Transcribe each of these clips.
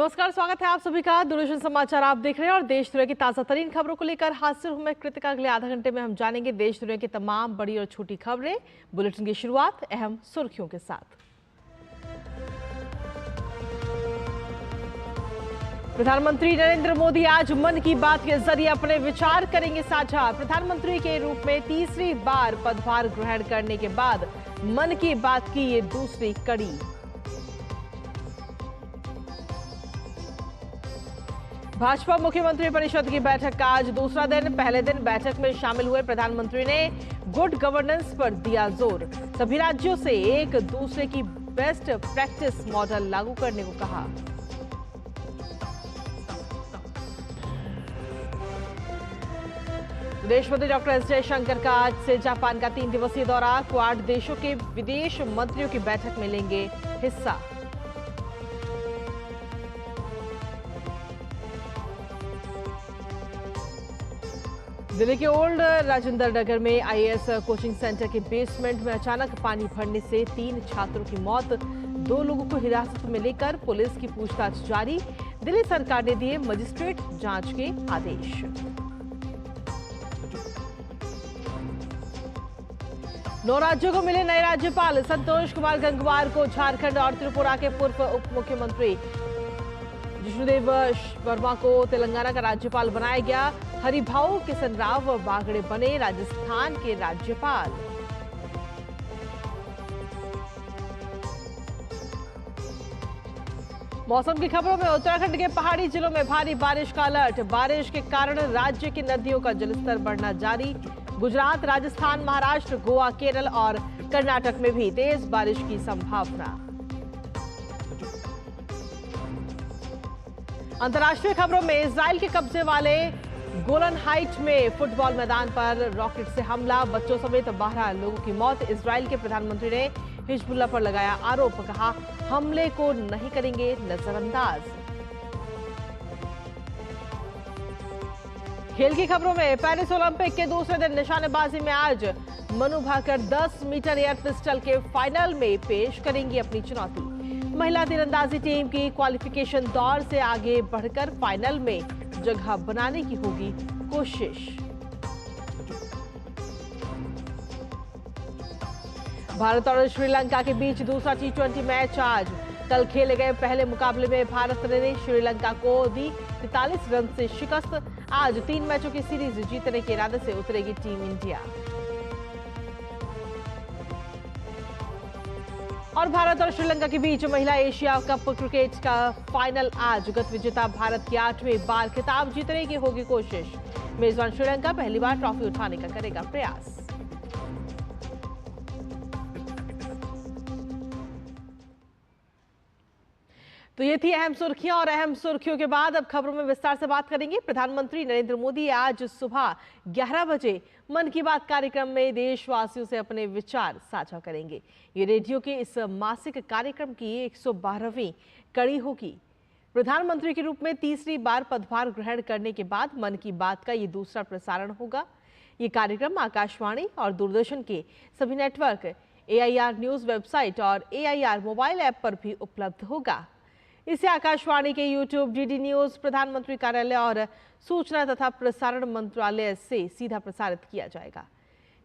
नमस्कार, स्वागत है आप सभी का दूरदर्शन समाचार आप देख रहे हैं और देश दुनिया की ताजा तरीन खबरों को लेकर हाजिर हूं मैं कृतिका। अगले आधा घंटे में हम जानेंगे देश दुनिया की तमाम बड़ी और छोटी खबरें। बुलेटिन की शुरुआत अहम सुर्खियों के साथ। प्रधानमंत्री नरेंद्र मोदी आज मन की बात के जरिए अपने विचार करेंगे साझा। प्रधानमंत्री के रूप में तीसरी बार पदभार ग्रहण करने के बाद मन की बात की ये दूसरी कड़ी। भाजपा मुख्यमंत्री परिषद की बैठक का आज दूसरा दिन। पहले दिन बैठक में शामिल हुए प्रधानमंत्री ने गुड गवर्नेंस पर दिया जोर। सभी राज्यों से एक दूसरे की बेस्ट प्रैक्टिस मॉडल लागू करने को कहा। विदेश मंत्री डॉक्टर एस जयशंकर का आज से जापान का 3 दिवसीय दौरा। क्वाड देशों के विदेश मंत्रियों की बैठक में लेंगे हिस्सा। दिल्ली के ओल्ड राजेंद्र नगर में आईएएस कोचिंग सेंटर के बेसमेंट में अचानक पानी भरने से 3 छात्रों की मौत। 2 लोगों को हिरासत में लेकर पुलिस की पूछताछ जारी। दिल्ली सरकार ने दिए मजिस्ट्रेट जांच के आदेश। नौ राज्यों को मिले नए राज्यपाल। संतोष कुमार गंगवार को झारखंड और त्रिपुरा के पूर्व उप मुख्यमंत्री जिष्णुदेव वर्मा को तेलंगाना का राज्यपाल बनाया गया। हरिभाऊ किशन राव बागड़े बने राजस्थान के राज्यपाल। मौसम की खबरों में उत्तराखंड के पहाड़ी जिलों में भारी बारिश का अलर्ट। बारिश के कारण राज्य की नदियों का जलस्तर बढ़ना जारी। गुजरात, राजस्थान, महाराष्ट्र, गोवा, केरल और कर्नाटक में भी तेज बारिश की संभावना। अंतर्राष्ट्रीय खबरों में इजराइल के कब्जे वाले गोलन हाइट में फुटबॉल मैदान पर रॉकेट से हमला। बच्चों समेत 12 लोगों की मौत। इजराइल के प्रधानमंत्री ने हिजबुल्लाह पर लगाया आरोप। कहा, हमले को नहीं करेंगे नजरअंदाज। खेल की खबरों में पेरिस ओलंपिक के दूसरे दिन निशानेबाजी में आज Manu Bhaker 10 metre air pistol के फाइनल में पेश करेंगी अपनी चुनौती। महिला तीरंदाजी टीम की क्वालिफिकेशन दौर से आगे बढ़कर फाइनल में जगह बनाने की होगी कोशिश। भारत और श्रीलंका के बीच दूसरा T20 मैच आज। कल खेले गए पहले मुकाबले में भारत ने श्रीलंका को दी 43 रन से शिकस्त। आज 3 मैचों की सीरीज जीतने के इरादे से उतरेगी टीम इंडिया। और भारत और श्रीलंका के बीच महिला एशिया कप क्रिकेट का फाइनल आज। गत विजेता भारत की 8वीं बार खिताब जीतने की होगी कोशिश। मेजबान श्रीलंका पहली बार ट्रॉफी उठाने का करेगा प्रयास। तो ये थी अहम सुर्खियां और अहम सुर्खियों के बाद अब खबरों में विस्तार से बात करेंगे। प्रधानमंत्री नरेंद्र मोदी आज सुबह 11 बजे मन की बात कार्यक्रम में देशवासियों से अपने विचार साझा करेंगे। ये रेडियो के इस मासिक कार्यक्रम की 112वीं कड़ी होगी। प्रधानमंत्री के रूप में तीसरी बार पदभार ग्रहण करने के बाद मन की बात का ये दूसरा प्रसारण होगा। ये कार्यक्रम आकाशवाणी और दूरदर्शन के सभी नेटवर्क, AIR न्यूज वेबसाइट और AIR मोबाइल ऐप पर भी उपलब्ध होगा। इसे आकाशवाणी के YouTube, DD न्यूज, प्रधानमंत्री कार्यालय और सूचना तथा प्रसारण मंत्रालय से सीधा प्रसारित किया जाएगा।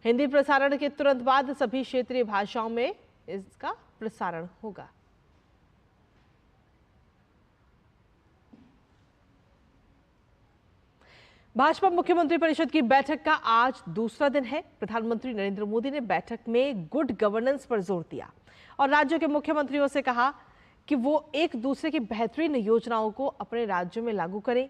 हिंदी प्रसारण के तुरंत बाद सभी क्षेत्रीय भाषाओं में इसका प्रसारण होगा। भाजपा मुख्यमंत्री परिषद की बैठक का आज दूसरा दिन है। प्रधानमंत्री नरेंद्र मोदी ने बैठक में गुड गवर्नेंस पर जोर दिया और राज्यों के मुख्यमंत्रियों से कहा कि वो एक दूसरे की बेहतरीन योजनाओं को अपने राज्यों में लागू करें।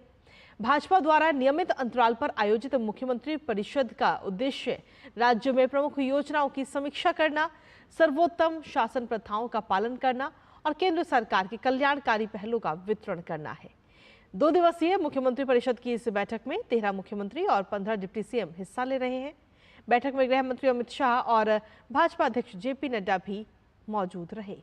भाजपा द्वारा नियमित अंतराल पर आयोजित मुख्यमंत्री परिषद का उद्देश्य राज्यों में प्रमुख योजनाओं की समीक्षा करना, सर्वोत्तम शासन प्रथाओं का पालन करना और केंद्र सरकार के कल्याणकारी पहलों का वितरण करना है। 2 दिवसीय मुख्यमंत्री परिषद की इस बैठक में 13 मुख्यमंत्री और 15 डिप्टी सीएम हिस्सा ले रहे हैं। बैठक में गृह मंत्री अमित शाह और भाजपा अध्यक्ष JP नड्डा भी मौजूद रहे।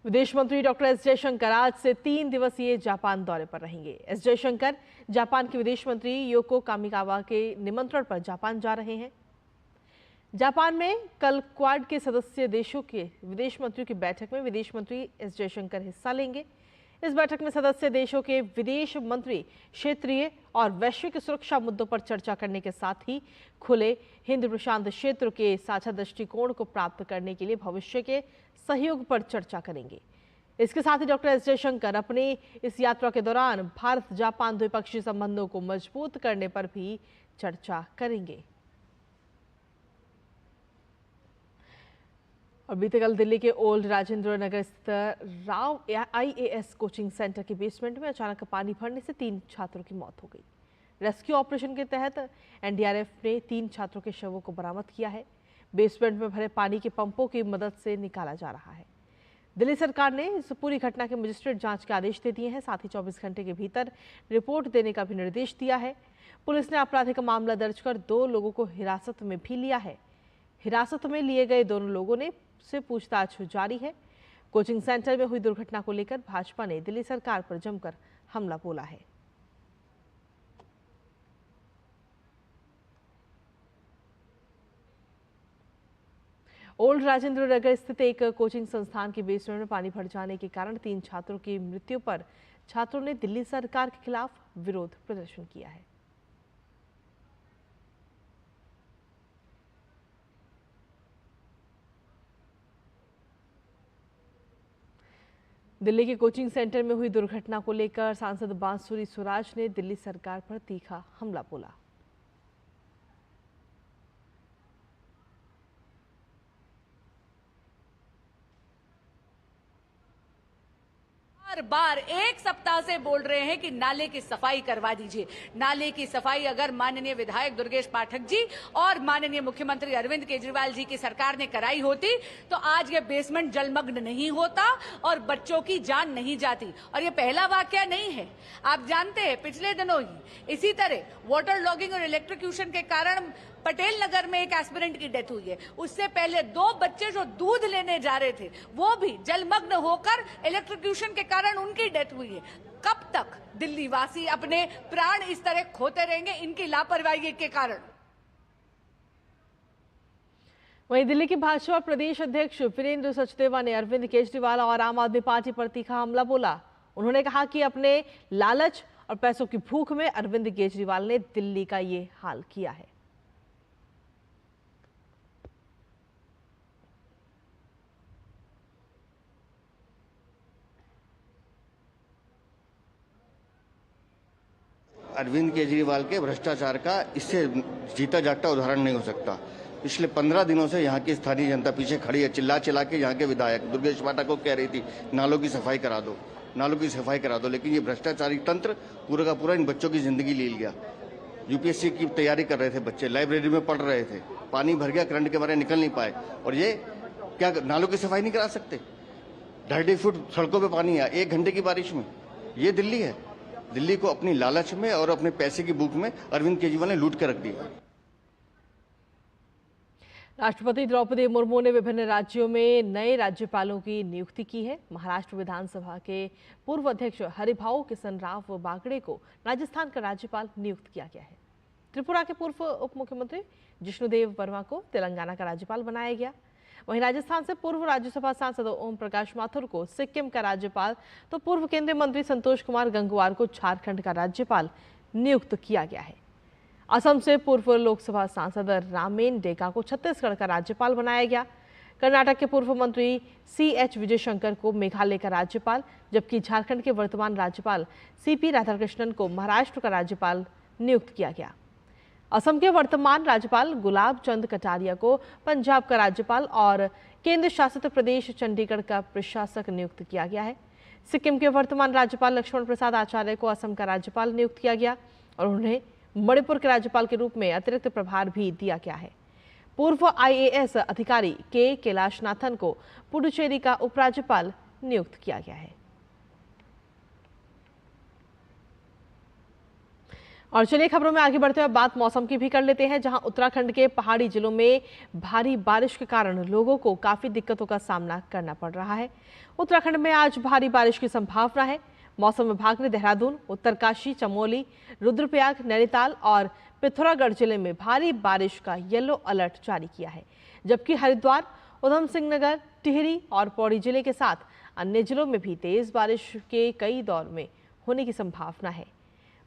विदेश मंत्री डॉक्टर एस जयशंकर आज से 3 दिवसीय जापान दौरे पर रहेंगे। एस जयशंकर जापान के विदेश मंत्री योको कामिकावा के निमंत्रण पर जापान जा रहे हैं। जापान में कल क्वाड के सदस्य देशों के विदेश मंत्रियों की बैठक में विदेश मंत्री एस जयशंकर हिस्सा लेंगे। इस बैठक में सदस्य देशों के विदेश मंत्री क्षेत्रीय और वैश्विक सुरक्षा मुद्दों पर चर्चा करने के साथ ही खुले हिंद प्रशांत क्षेत्र के साझा दृष्टिकोण को प्राप्त करने के लिए भविष्य के सहयोग पर चर्चा करेंगे। इसके साथ ही डॉक्टर एस जयशंकर अपनी इस यात्रा के दौरान भारत जापान द्विपक्षीय संबंधों को मजबूत करने पर भी चर्चा करेंगे। और बीते कल दिल्ली के ओल्ड राजेंद्र नगर स्थित राव IAS कोचिंग सेंटर के बेसमेंट में अचानक पानी भरने से 3 छात्रों की मौत हो गई। रेस्क्यू ऑपरेशन के तहत NDRF ने 3 छात्रों के शवों को बरामद किया है। बेसमेंट में भरे पानी के पंपों की मदद से निकाला जा रहा है। दिल्ली सरकार ने इस पूरी घटना के मजिस्ट्रेट जांच के आदेश दे दिए हैं। साथ ही 24 घंटे के भीतर रिपोर्ट देने का भी निर्देश दिया है। पुलिस ने आपराधिक मामला दर्ज कर 2 लोगों को हिरासत में भी लिया है। हिरासत में लिए गए दोनों लोगों ने से पूछताछ जारी है। कोचिंग सेंटर में हुई दुर्घटना को लेकर भाजपा ने दिल्ली सरकार पर जमकर हमला बोला है। ओल्ड राजेंद्र नगर स्थित एक कोचिंग संस्थान के बेसमेंट में पानी भर जाने के कारण 3 छात्रों की मृत्यु पर छात्रों ने दिल्ली सरकार के खिलाफ विरोध प्रदर्शन किया है। दिल्ली के कोचिंग सेंटर में हुई दुर्घटना को लेकर सांसद बांसुरी सुराज ने दिल्ली सरकार पर तीखा हमला बोला। बार एक सप्ताह से बोल रहे हैं कि नाले की सफाई करवा दीजिए। नाले की सफाई अगर माननीय विधायक दुर्गेश पाठक जी और माननीय मुख्यमंत्री अरविंद केजरीवाल जी की सरकार ने कराई होती तो आज ये बेसमेंट जलमग्न नहीं होता और बच्चों की जान नहीं जाती। और ये पहला वाकया नहीं है। आप जानते हैं पिछले दिनों ही इसी तरह वाटर लॉगिंग और इलेक्ट्रोक्यूशन के कारण पटेल नगर में एक एस्पिरेंट की डेथ हुई है। उससे पहले 2 बच्चे जो दूध लेने जा रहे थे वो भी जलमग्न होकर इलेक्ट्रोक्यूशन के कारण उनकी डेथ हुई है। कब तक दिल्ली वासी अपने प्राण इस तरह खोते रहेंगे इनकी लापरवाही के कारण? वहीं दिल्ली के भाजपा प्रदेश अध्यक्ष वीरेंद्र सचदेवा ने अरविंद केजरीवाल और आम आदमी पार्टी पर तीखा हमला बोला। उन्होंने कहा कि अपने लालच और पैसों की भूख में अरविंद केजरीवाल ने दिल्ली का ये हाल किया है। अरविंद केजरीवाल के भ्रष्टाचार का इससे जीता जागता उदाहरण नहीं हो सकता। पिछले 15 दिनों से यहाँ की स्थानीय जनता पीछे खड़ी है। चिल्ला चिल्ला के यहाँ के विधायक दुर्गेश पाठक को कह रही थी नालों की सफाई करा दो, नालों की सफाई करा दो, लेकिन ये भ्रष्टाचारी तंत्र पूरा का पूरा इन बच्चों की जिंदगी ले लिया। यूपीएससी की तैयारी कर रहे थे बच्चे, लाइब्रेरी में पढ़ रहे थे, पानी भर गया, करंट के मारे निकल नहीं पाए। और ये क्या नालों की सफाई नहीं करा सकते? 2.5 फुट सड़कों पर पानी है 1 घंटे की बारिश में। ये दिल्ली है। दिल्ली को अपनी लालच में और अपने पैसे की भूख में अरविंद केजरीवाल ने लूट कर रख दिया। राष्ट्रपति द्रौपदी मुर्मू ने विभिन्न राज्यों में नए राज्यपालों की नियुक्ति की है। महाराष्ट्र विधानसभा के पूर्व अध्यक्ष हरिभाऊ किशन राव बागड़े को राजस्थान का राज्यपाल नियुक्त किया गया है। त्रिपुरा के पूर्व उप मुख्यमंत्री जिष्णुदेव वर्मा को तेलंगाना का राज्यपाल बनाया गया। वहीं राजस्थान से पूर्व राज्यसभा सांसद ओम प्रकाश माथुर को सिक्किम का राज्यपाल तो पूर्व केंद्रीय मंत्री संतोष कुमार गंगवार को झारखंड का राज्यपाल नियुक्त किया गया है। असम से पूर्व लोकसभा सांसद रामेन डेका को छत्तीसगढ़ का राज्यपाल बनाया गया। कर्नाटक के पूर्व मंत्री CH विजयशंकर को मेघालय का राज्यपाल, जबकि झारखंड के वर्तमान राज्यपाल CP राधाकृष्णन को महाराष्ट्र का राज्यपाल नियुक्त किया गया। असम के वर्तमान राज्यपाल गुलाब चंद कटारिया को पंजाब का राज्यपाल और केंद्र शासित प्रदेश चंडीगढ़ का प्रशासक नियुक्त किया गया है। सिक्किम के वर्तमान राज्यपाल लक्ष्मण प्रसाद आचार्य को असम का राज्यपाल नियुक्त किया गया और उन्हें मणिपुर के राज्यपाल के रूप में अतिरिक्त प्रभार भी दिया गया है। पूर्व IAS अधिकारी के कैलाशनाथन को पुडुचेरी का उपराज्यपाल नियुक्त किया गया है। और चलिए खबरों में आगे बढ़ते हुए बात मौसम की भी कर लेते हैं, जहां उत्तराखंड के पहाड़ी जिलों में भारी बारिश के कारण लोगों को काफी दिक्कतों का सामना करना पड़ रहा है। उत्तराखंड में आज भारी बारिश की संभावना है। मौसम विभाग ने देहरादून, उत्तरकाशी, चमोली, रुद्रप्रयाग, नैनीताल और पिथौरागढ़ जिले में भारी बारिश का येलो अलर्ट जारी किया है, जबकि हरिद्वार, उधम सिंह नगर, टिहरी और पौड़ी जिले के साथ अन्य जिलों में भी तेज बारिश के कई दौर में होने की संभावना है।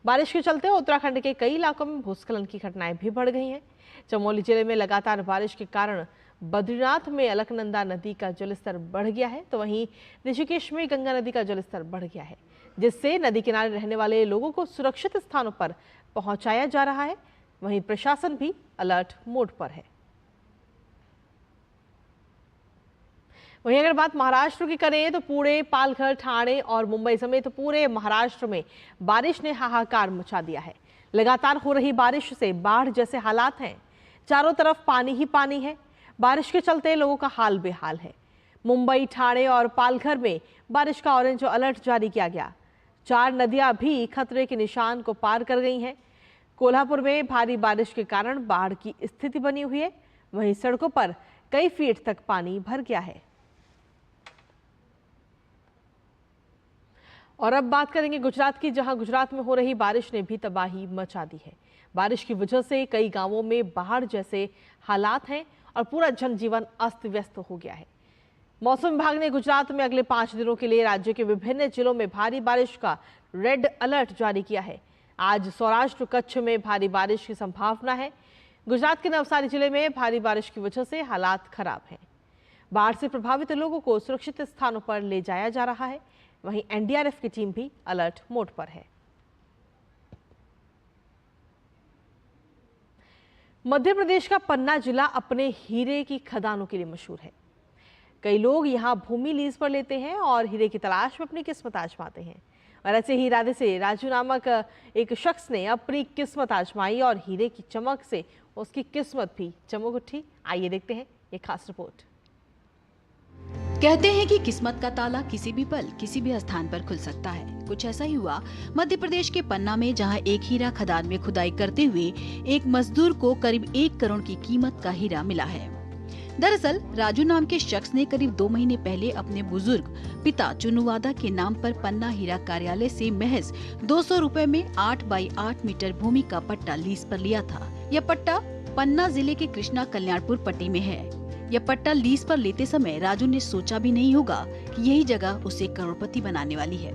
बारिश के चलते उत्तराखंड के कई इलाकों में भूस्खलन की घटनाएं भी बढ़ गई हैं। चमोली जिले में लगातार बारिश के कारण बद्रीनाथ में अलकनंदा नदी का जलस्तर बढ़ गया है, तो वहीं ऋषिकेश में गंगा नदी का जलस्तर बढ़ गया है, जिससे नदी किनारे रहने वाले लोगों को सुरक्षित स्थानों पर पहुंचाया जा रहा है। वहीं प्रशासन भी अलर्ट मोड पर है। वहीं अगर बात महाराष्ट्र की करें तो पूरे पालघर, ठाणे और मुंबई समेत पूरे महाराष्ट्र में बारिश ने हाहाकार मचा दिया है। लगातार हो रही बारिश से बाढ़ जैसे हालात हैं, चारों तरफ पानी ही पानी है। बारिश के चलते लोगों का हाल बेहाल है। मुंबई, ठाणे और पालघर में बारिश का ऑरेंज अलर्ट जारी किया गया। 4 नदियां भी खतरे के निशान को पार कर गई हैं। कोल्हापुर में भारी बारिश के कारण बाढ़ की स्थिति बनी हुई है। वहीं सड़कों पर कई फीट तक पानी भर गया है। और अब बात करेंगे गुजरात की, जहां गुजरात में हो रही बारिश ने भी तबाही मचा दी है। बारिश की वजह से कई गांवों में बाढ़ जैसे हालात हैं और पूरा जनजीवन अस्त व्यस्त हो गया है। मौसम विभाग ने गुजरात में अगले 5 दिनों के लिए राज्य के विभिन्न जिलों में भारी बारिश का रेड अलर्ट जारी किया है। आज सौराष्ट्र, कच्छ में भारी बारिश की संभावना है। गुजरात के नवसारी जिले में भारी बारिश की वजह से हालात खराब हैं। बाढ़ से प्रभावित लोगों को सुरक्षित स्थानों पर ले जाया जा रहा है। वहीं एनडीआरएफ की टीम भी अलर्ट मोड पर है। मध्य प्रदेश का पन्ना जिला अपने हीरे की खदानों के लिए मशहूर है। कई लोग यहां भूमि लीज पर लेते हैं और हीरे की तलाश में अपनी किस्मत आजमाते हैं। और ऐसे ही इरादे से राजू नामक एक शख्स ने अपनी किस्मत आजमाई और हीरे की चमक से उसकी किस्मत भी चमक उठी। आइए देखते हैं ये खास रिपोर्ट। कहते हैं कि किस्मत का ताला किसी भी पल, किसी भी स्थान पर खुल सकता है। कुछ ऐसा ही हुआ मध्य प्रदेश के पन्ना में, जहां एक हीरा खदान में खुदाई करते हुए एक मजदूर को करीब 1 करोड़ की कीमत का हीरा मिला है। दरअसल राजू नाम के शख्स ने करीब 2 महीने पहले अपने बुजुर्ग पिता चुनुवादा के नाम पर पन्ना हीरा कार्यालय से महज 200 रुपए में 8 बाई 8 मीटर भूमि का पट्टा लीज पर लिया था। यह पट्टा पन्ना जिले के कृष्णा कल्याणपुर पट्टी में है। यह पट्टा लीज पर लेते समय राजू ने सोचा भी नहीं होगा कि यही जगह उसे करोड़पति बनाने वाली है।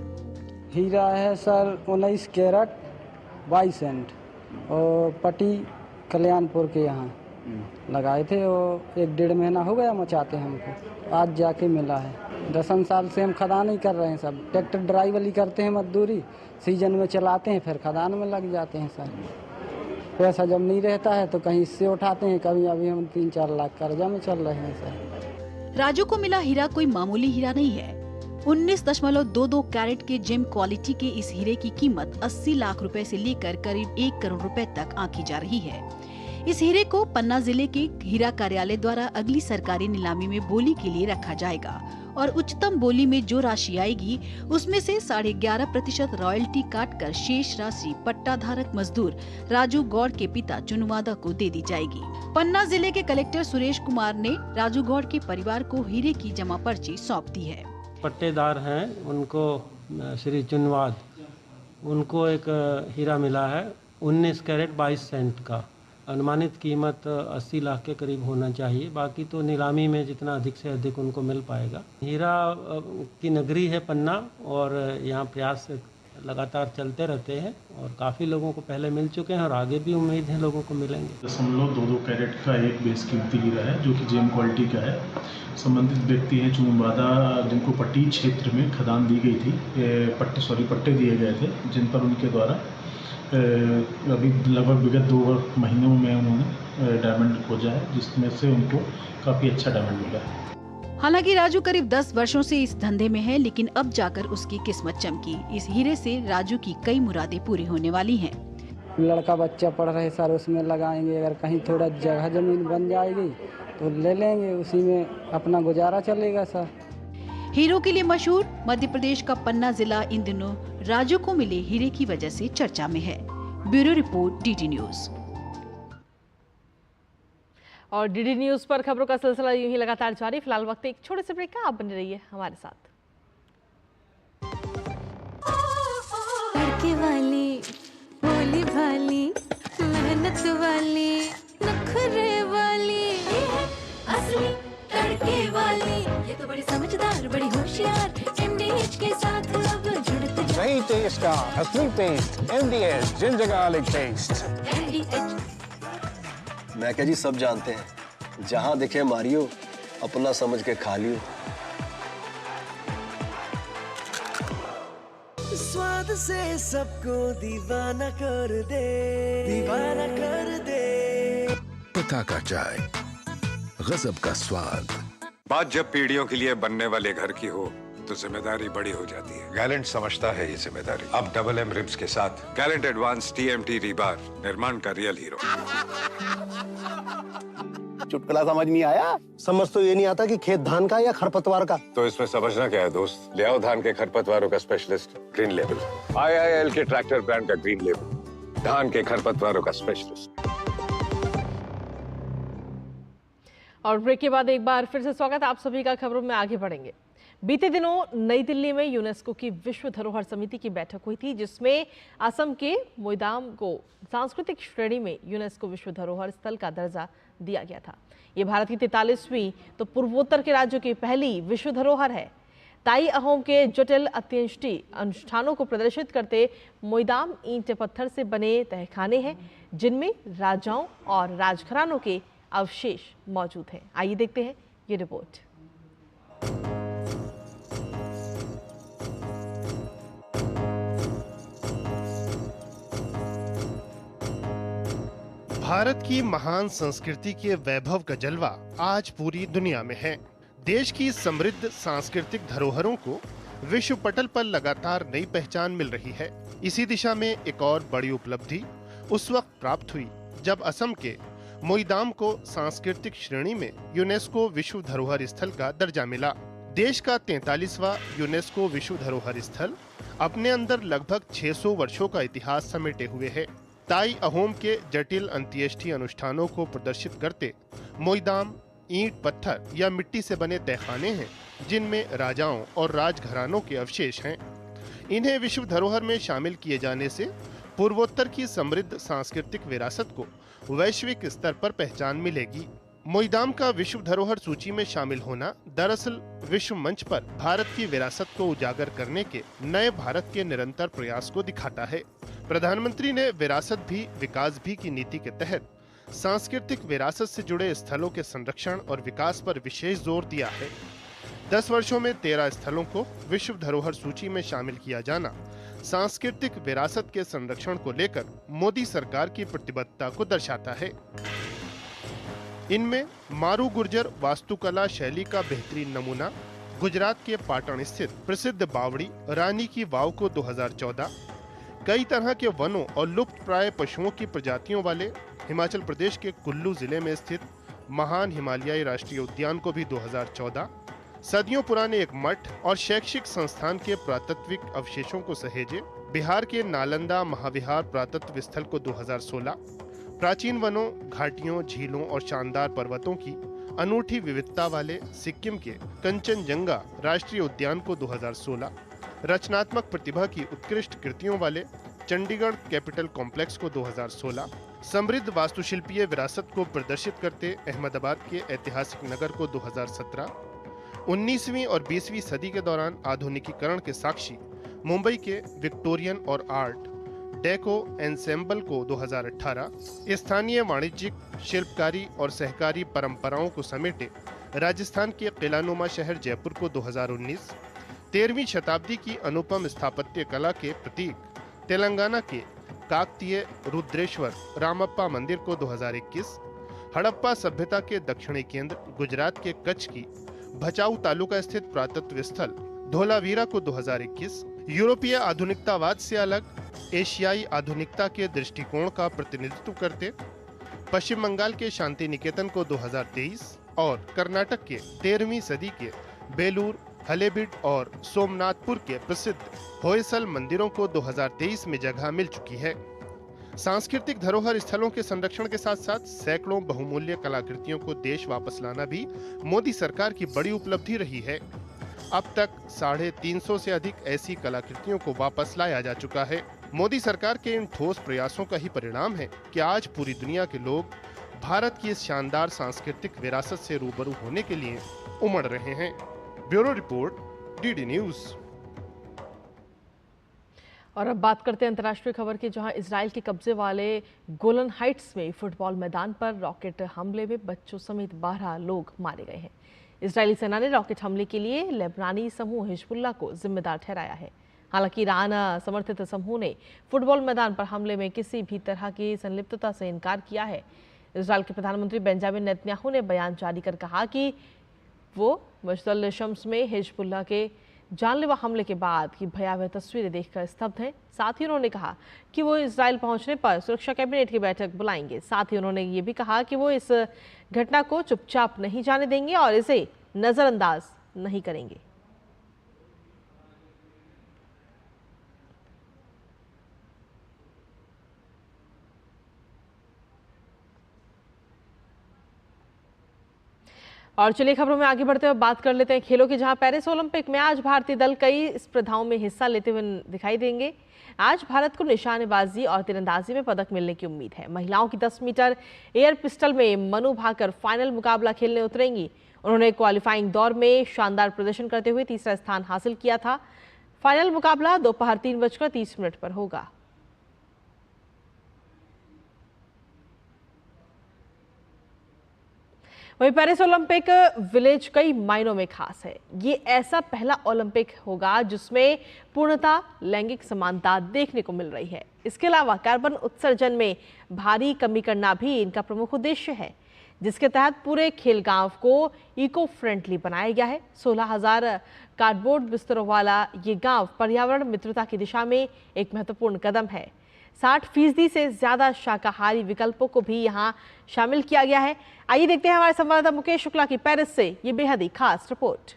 हीरा है सर 19 कैरेट 22 सेंट और पट्टी कल्याणपुर के यहाँ लगाए थे। और 1-1.5 महीना हो गया मचाते हमको, आज जाके मिला है। 10 साल से हम खदान ही कर रहे हैं। सब ट्रैक्टर ड्राइवर ही करते हैं, मजदूरी सीजन में चलाते हैं, फिर खदान में लग जाते हैं सर। पैसा जब नहीं रहता है तो कहीं इससे उठाते हैं, कभी अभी हम 3-4 लाख कर्जा में चल रहे हैं सर। राजू को मिला हीरा कोई मामूली हीरा नहीं है। 19.22 कैरेट के जेम क्वालिटी के इस हीरे की कीमत 80 लाख रुपए से लेकर करीब 1 करोड़ रुपए तक आंकी जा रही है। इस हीरे को पन्ना जिले के हीरा कार्यालय द्वारा अगली सरकारी नीलामी में बोली के लिए रखा जाएगा और उच्चतम बोली में जो राशि आएगी उसमें से 11.5% रॉयल्टी काटकर शेष राशि पट्टा धारक मजदूर राजू गौड़ के पिता चुनुवादा को दे दी जाएगी। पन्ना जिले के कलेक्टर सुरेश कुमार ने राजू गौड़ के परिवार को हीरे की जमा पर्ची सौंप दी है। पट्टेदार हैं उनको श्री चुनवाद, उनको एक हीरा मिला है 19 कैरेट 22 सेंट का। अनुमानित कीमत 80 लाख के करीब होना चाहिए, बाकी तो नीलामी में जितना अधिक से अधिक उनको मिल पाएगा। हीरा की नगरी है पन्ना और यहाँ प्रयास लगातार चलते रहते हैं और काफ़ी लोगों को पहले मिल चुके हैं और आगे भी उम्मीद है लोगों को मिलेंगे। 0.22 कैरेट का एक बेस कीमती हीरा है जो कि जेम क्वालिटी का है। संबंधित व्यक्ति हैं चुनुवादा, जिनको पट्टी क्षेत्र में खदान दी गई थी, पट्टे दिए गए थे, जिन पर उनके द्वारा अभी लगभग विगत 2 महीनों में उन्होंने डायमंड खोजा है, जिसमें से उनको काफ़ी अच्छा डायमंड मिला है। हालांकि राजू करीब 10 वर्षों से इस धंधे में है, लेकिन अब जाकर उसकी किस्मत चमकी। इस हीरे से राजू की कई मुरादें पूरी होने वाली हैं। लड़का बच्चा पढ़ रहे सर, उसमें लगाएंगे। अगर कहीं थोड़ा जगह जमीन बन जाएगी तो ले लेंगे, उसी में अपना गुजारा चलेगा सर। हीरो के लिए मशहूर मध्य प्रदेश का पन्ना जिला इन दिनों राजू को मिले हीरे की वजह से चर्चा में है। Bureau report, DD news. और डीडी न्यूज पर खबरों का सिलसिला यूं ही लगातार जारी। फिलहाल वक्त एक छोटे से ब्रेक का, आप बने रहिए हमारे साथ। वाली भोली भाली मेहनत असली टेस्ट का असली test MDH ginger garlic paste. मैं क्या जी सब जानते हैं, जहां दिखे मारियो, अपना समझ के खा लियो। स्वाद से सबको दीवाना कर दे, दीवाना कर दे। पता का चाय, गजब का स्वाद। बात जब पीढ़ियों के लिए बनने वाले घर की हो तो जिम्मेदारी बड़ी हो जाती है। गैलेंट समझता है ये जिम्मेदारी। अब डबल M रिब्स के साथ गैलेंट एडवांस TMT रीबार, निर्माण का रियल हीरो। चुटकुला समझ नहीं आया? समझ तो ये नहीं आता कि खेत धान का या खरपतवार का। तो इसमें समझना क्या है दोस्त? ले आओ धान के खरपतवारों का स्पेशलिस्ट ग्रीन लेबल। IIL के ट्रैक्टर ब्रांड का ग्रीन लेबल, धान के खरपतवारों का स्पेशलिस्ट। और ब्रेक के बाद एक बार फिर से स्वागत आप सभी का। खबरों में आगे बढ़ेंगे। बीते दिनों नई दिल्ली में यूनेस्को की विश्व धरोहर समिति की बैठक हुई थी, जिसमें असम के मोईदाम को सांस्कृतिक श्रेणी में यूनेस्को विश्व धरोहर स्थल का दर्जा दिया गया था। ये भारत की 43वीं तो पूर्वोत्तर के राज्यों की पहली विश्व धरोहर है। ताई अहोम के जटिल अंत्येष्टि अनुष्ठानों को प्रदर्शित करते मोईदाम ईंट पत्थर से बने तहखाने हैं, जिनमें राजाओं और राजघरानों के अवशेष मौजूद हैं। आइए देखते हैं ये रिपोर्ट। भारत की महान संस्कृति के वैभव का जलवा आज पूरी दुनिया में है। देश की समृद्ध सांस्कृतिक धरोहरों को विश्व पटल पर लगातार नई पहचान मिल रही है। इसी दिशा में एक और बड़ी उपलब्धि उस वक्त प्राप्त हुई जब असम के मोईदाम को सांस्कृतिक श्रेणी में यूनेस्को विश्व धरोहर स्थल का दर्जा मिला। देश का 43वां यूनेस्को विश्व धरोहर स्थल अपने अंदर लगभग 600 वर्षों का इतिहास समेटे हुए है। ताई अहोम के जटिल अंत्येष्टि अनुष्ठानों को प्रदर्शित करते मोईदाम ईंट पत्थर या मिट्टी से बने तहखाने हैं, जिनमें राजाओं और राजघरानों के अवशेष हैं। इन्हें विश्व धरोहर में शामिल किए जाने से पूर्वोत्तर की समृद्ध सांस्कृतिक विरासत को वैश्विक स्तर पर पहचान मिलेगी। मोईदाम का विश्व धरोहर सूची में शामिल होना दरअसल विश्व मंच पर भारत की विरासत को उजागर करने के नए भारत के निरंतर प्रयास को दिखाता है। प्रधानमंत्री ने विरासत भी विकास भी की नीति के तहत सांस्कृतिक विरासत से जुड़े स्थलों के संरक्षण और विकास पर विशेष जोर दिया है। 10 वर्षों में 13 स्थलों को विश्व धरोहर सूची में शामिल किया जाना सांस्कृतिक विरासत के संरक्षण को लेकर मोदी सरकार की प्रतिबद्धता को दर्शाता है। इनमें मारू गुर्जर वास्तुकला शैली का बेहतरीन नमूना गुजरात के पाटण स्थित प्रसिद्ध बावड़ी रानी की वाव को 2014, कई तरह के वनों और लुप्त प्राय पशुओं की प्रजातियों वाले हिमाचल प्रदेश के कुल्लू जिले में स्थित महान हिमालयी राष्ट्रीय उद्यान को भी 2014, सदियों पुराने एक मठ और शैक्षिक संस्थान के पुरातत्विक अवशेषों को सहेजे बिहार के नालंदा महाविहार पुरातत्व स्थल को 2016, प्राचीन वनों, घाटियों, झीलों और शानदार पर्वतों की अनूठी विविधता वाले सिक्किम के कंचनजंगा राष्ट्रीय उद्यान को 2016, रचनात्मक प्रतिभा की उत्कृष्ट कृतियों वाले चंडीगढ़ कैपिटल कॉम्प्लेक्स को 2016, समृद्ध वास्तुशिल्पीय विरासत को प्रदर्शित करते अहमदाबाद के ऐतिहासिक नगर को 2017, 19वीं और 20वीं सदी के दौरान आधुनिकीकरण के साक्षी मुंबई के विक्टोरियन और आर्ट डेको एंसेम्बल को 2018, स्थानीय वाणिज्यिक, शिल्पकारी और सहकारी परंपराओं को समेटे राजस्थान के किलानुमा शहर जयपुर को 2019, 13वीं शताब्दी की अनुपम स्थापत्य कला के प्रतीक तेलंगाना के काकतीय रुद्रेश्वर रामप्पा मंदिर को 2021, हड़प्पा सभ्यता के दक्षिणी केंद्र गुजरात के कच्छ की भचाऊ तालुका स्थित पुरातत्व स्थल धोलावीरा को 2021, यूरोपीय आधुनिकतावाद से अलग एशियाई आधुनिकता के दृष्टिकोण का प्रतिनिधित्व करते पश्चिम बंगाल के शांति निकेतन को 2023 और कर्नाटक के 13वीं सदी के बेलूर, हलेबीड और सोमनाथपुर के प्रसिद्ध होयसल मंदिरों को 2023 में जगह मिल चुकी है। सांस्कृतिक धरोहर स्थलों के संरक्षण के साथ साथ सैकड़ों बहुमूल्य कलाकृतियों को देश वापस लाना भी मोदी सरकार की बड़ी उपलब्धि रही है। अब तक 350 से अधिक ऐसी कलाकृतियों को वापस लाया जा चुका है। मोदी सरकार के इन ठोस प्रयासों का ही परिणाम है कि आज पूरी दुनिया के लोग भारत की इस शानदार सांस्कृतिक विरासत से रूबरू होने के लिए उमड़ रहे हैं। Bureau report, DD news. और अब बात करते हैं अंतर्राष्ट्रीय खबर की, जहां इजराइल के कब्जे वाले गोलन हाइट्स में फुटबॉल मैदान पर रॉकेट हमले में बच्चों समेत 12 लोग मारे गए हैं। इजरायली सेना ने रॉकेट हमले के लिए लेबनानी समूह हिजबुल्लाह को जिम्मेदार ठहराया है। हालांकि ईरान समर्थित समूह ने फुटबॉल मैदान पर हमले में किसी भी तरह की संलिप्तता से इनकार किया है। इजराइल के प्रधानमंत्री बेंजामिन नेतन्याहू ने बयान जारी कर कहा कि वो मस्जिद शम्स में हिजबुल्लाह के जानलेवा हमले के बाद की भयावह तस्वीरें देखकर स्तब्ध हैं। साथ ही उन्होंने कहा कि वो इजराइल पहुंचने पर सुरक्षा कैबिनेट की बैठक बुलाएंगे। साथ ही उन्होंने ये भी कहा कि वो इस घटना को चुपचाप नहीं जाने देंगे और इसे नजरअंदाज नहीं करेंगे। और चलिए खबरों में आगे बढ़ते हुए बात कर लेते हैं खेलों की, जहां पेरिस ओलंपिक में आज भारतीय दल कई स्पर्धाओं में हिस्सा लेते हुए दिखाई देंगे। आज भारत को निशानेबाजी और तीरंदाजी में पदक मिलने की उम्मीद है। महिलाओं की 10 मीटर एयर पिस्टल में मनु भाकर फाइनल मुकाबला खेलने उतरेंगी। उन्होंने क्वालिफाइंग दौर में शानदार प्रदर्शन करते हुए तीसरा स्थान हासिल किया था। फाइनल मुकाबला दोपहर 3:30 पर होगा। वहीं पेरिस ओलंपिक विलेज कई मायनों में खास है। ये ऐसा पहला ओलंपिक होगा जिसमें पूर्णतः लैंगिक समानता देखने को मिल रही है। इसके अलावा कार्बन उत्सर्जन में भारी कमी करना भी इनका प्रमुख उद्देश्य है, जिसके तहत पूरे खेल गांव को इको फ्रेंडली बनाया गया है। 16,000 कार्डबोर्ड बिस्तरों वाला ये गांव पर्यावरण मित्रता की दिशा में एक महत्वपूर्ण कदम है। 60% से ज्यादा शाकाहारी विकल्पों को भी यहाँ शामिल किया गया है। आइए देखते हैं हमारे संवाददाता मुकेश शुक्ला की पेरिस से ये बेहद ही खास रिपोर्ट।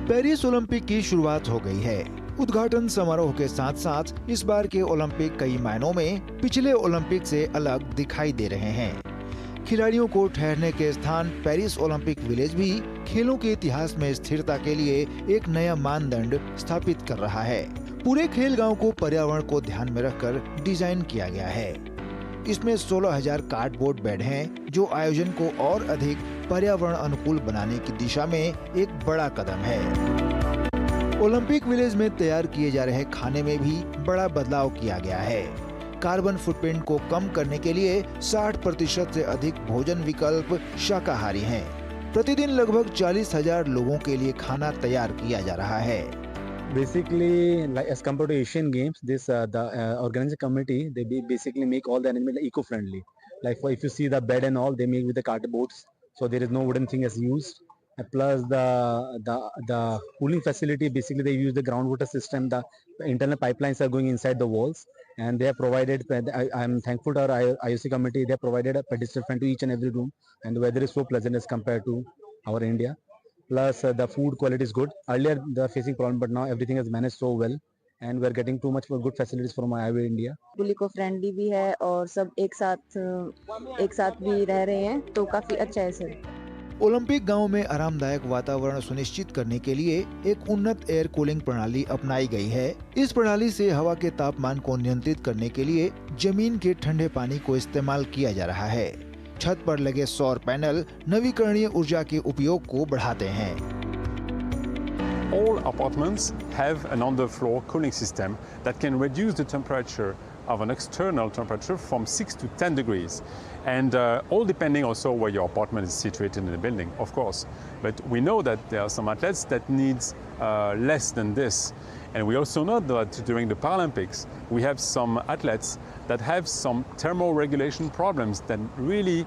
पेरिस ओलंपिक की शुरुआत हो गई है। उद्घाटन समारोह के साथ साथ इस बार के ओलंपिक कई मायनों में पिछले ओलंपिक से अलग दिखाई दे रहे हैं। खिलाड़ियों को ठहरने के स्थान पेरिस ओलंपिक विलेज भी खेलों के इतिहास में स्थिरता के लिए एक नया मानदंड स्थापित कर रहा है। पूरे खेल गांव को पर्यावरण को ध्यान में रखकर डिजाइन किया गया है। इसमें 16,000 कार्डबोर्ड बेड हैं, जो आयोजन को और अधिक पर्यावरण अनुकूल बनाने की दिशा में एक बड़ा कदम है। ओलंपिक विलेज में तैयार किए जा रहे खाने में भी बड़ा बदलाव किया गया है। कार्बन फुटप्रिंट को कम करने के लिए 60% से अधिक भोजन विकल्प शाकाहारी हैं। प्रतिदिन लगभग 40,000 लोगों के लिए खाना तैयार किया जा रहा है। Basically, like as compared to Asian Games, the organizing committee basically make all the arrangement eco-friendly. Like if you see the bed and all, they make with the cardboards, so there is no wooden thing as used. And plus the cooling facility, basically they use the groundwater system. The internal pipelines are going inside the walls, and they have provided. I am thankful to our IOC committee. They have provided a pedestrian fan to each and every room, and the weather is so pleasant as compared to our India. Plus the food quality is good. Earlier they were facing problem, but now everything is managed so well, and we are getting too much good facilities from IOC India. Eco friendly भी है और सब एक साथ भी रह रहे हैं, तो काफी अच्छा है सर। ओलंपिक गांव में आरामदायक वातावरण सुनिश्चित करने के लिए एक उन्नत एयर कूलिंग प्रणाली अपनाई गई है। इस प्रणाली से हवा के तापमान को नियंत्रित करने के लिए जमीन के ठंडे पानी को इस्तेमाल किया जा रहा है। छत पर लगे सौर पैनल नवीकरणीय ऊर्जा के उपयोग को बढ़ाते हैं। All apartments have an underfloor cooling system that can reduce the temperature of an external temperature from 6 to 10 degrees, and all depending also where your apartment is situated in the building, of course. But we know that there are some athletes that needs less than this, and we also know that during the Paralympics we have some athletes that have some thermoregulation problems that really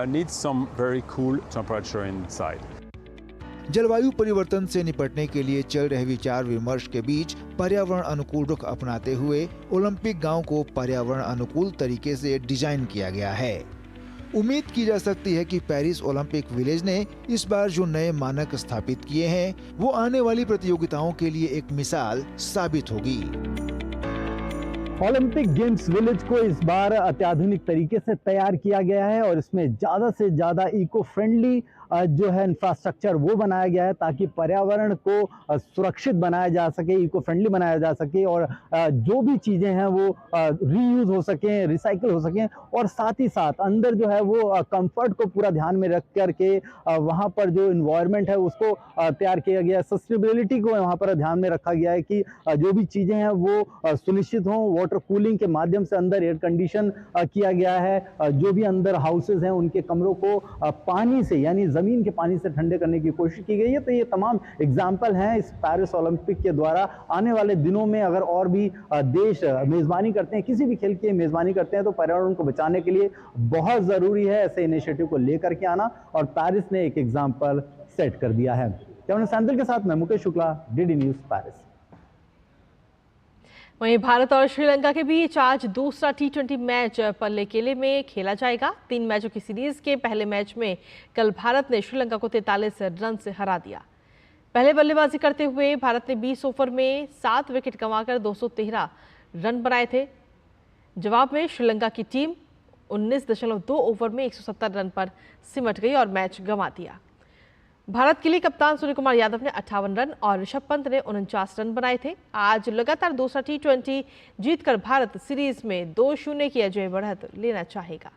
need some very cool temperature inside. जलवायु परिवर्तन से निपटने के लिए चल रहे विचार विमर्श के बीच पर्यावरण अनुकूल रुख अपनाते हुए ओलंपिक गांव को पर्यावरण अनुकूल तरीके से डिजाइन किया गया है। उम्मीद की जा सकती है कि पेरिस ओलंपिक विलेज ने इस बार जो नए मानक स्थापित किए हैं, वो आने वाली प्रतियोगिताओं के लिए एक मिसाल साबित होगी। ओलंपिक गेम्स विलेज को इस बार अत्याधुनिक तरीके से तैयार किया गया है और इसमें ज़्यादा से ज़्यादा इको फ्रेंडली जो है इंफ्रास्ट्रक्चर वो बनाया गया है ताकि पर्यावरण को सुरक्षित बनाया जा सके, इको फ्रेंडली बनाया जा सके और जो भी चीज़ें हैं वो रीयूज हो सकें, रिसाइकल हो सकें और साथ ही साथ अंदर जो है वो कंफर्ट को पूरा ध्यान में रख करके वहाँ पर जो इन्वायरमेंट है उसको तैयार किया गया है। सस्टेनेबिलिटी को वहाँ पर ध्यान में रखा गया है कि जो भी चीज़ें हैं वो सुनिश्चित हों। वाटर कूलिंग के माध्यम से अंदर एयर कंडीशन किया गया है। जो भी अंदर हाउसेज हैं उनके कमरों को पानी से यानी ज़मीन के पानी से ठंडे करने की कोशिश की गई है। तो ये तमाम एग्जाम्पल हैं इस पेरिस ओलंपिक के द्वारा। आने वाले दिनों में अगर और भी देश मेज़बानी करते हैं, किसी भी खेल की मेज़बानी करते हैं, तो पर्यावरण को बचाने के लिए बहुत ज़रूरी है ऐसे इनिशिएटिव को लेकर के आना और पेरिस ने एक एग्जाम्पल सेट कर दिया है। कैमरा सैंडल के साथ मैं Mukesh Shukla, DD news Paris. वहीं भारत और श्रीलंका के बीच आज दूसरा T20 मैच पल्लेकेले में खेला जाएगा। 3 मैचों की सीरीज के पहले मैच में कल भारत ने श्रीलंका को 43 रन से हरा दिया। पहले बल्लेबाजी करते हुए भारत ने 20 ओवर में 7 विकेट गंवाकर 213 रन बनाए थे। जवाब में श्रीलंका की टीम 19.2 ओवर में 170 रन पर सिमट गई और मैच गंवा दिया। भारत के लिए कप्तान सूर्य कुमार यादव ने 58 रन और ऋषभ पंत ने 49 रन बनाए थे। आज लगातार दूसरा T20 जीतकर भारत सीरीज में 2-0 की अजय बढ़त लेना चाहेगा।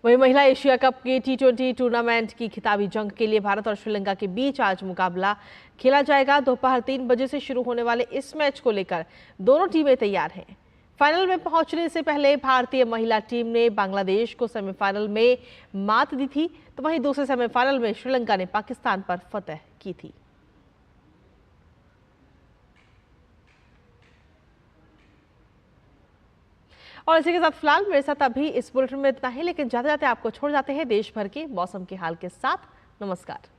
वहीं महिला एशिया कप के T20 टूर्नामेंट की खिताबी जंग के लिए भारत और श्रीलंका के बीच आज मुकाबला खेला जाएगा। दोपहर 3 बजे से शुरू होने वाले इस मैच को लेकर दोनों टीमें तैयार हैं। फाइनल में पहुंचने से पहले भारतीय महिला टीम ने बांग्लादेश को सेमीफाइनल में मात दी थी, तो वहीं दूसरे सेमीफाइनल में श्रीलंका ने पाकिस्तान पर फतह की थी। और इसी के साथ फिलहाल मेरे साथ अभी इस बुलेटिन में इतना ही, लेकिन जाते जाते आपको छोड़ जाते हैं देश भर के मौसम के हाल के साथ। नमस्कार।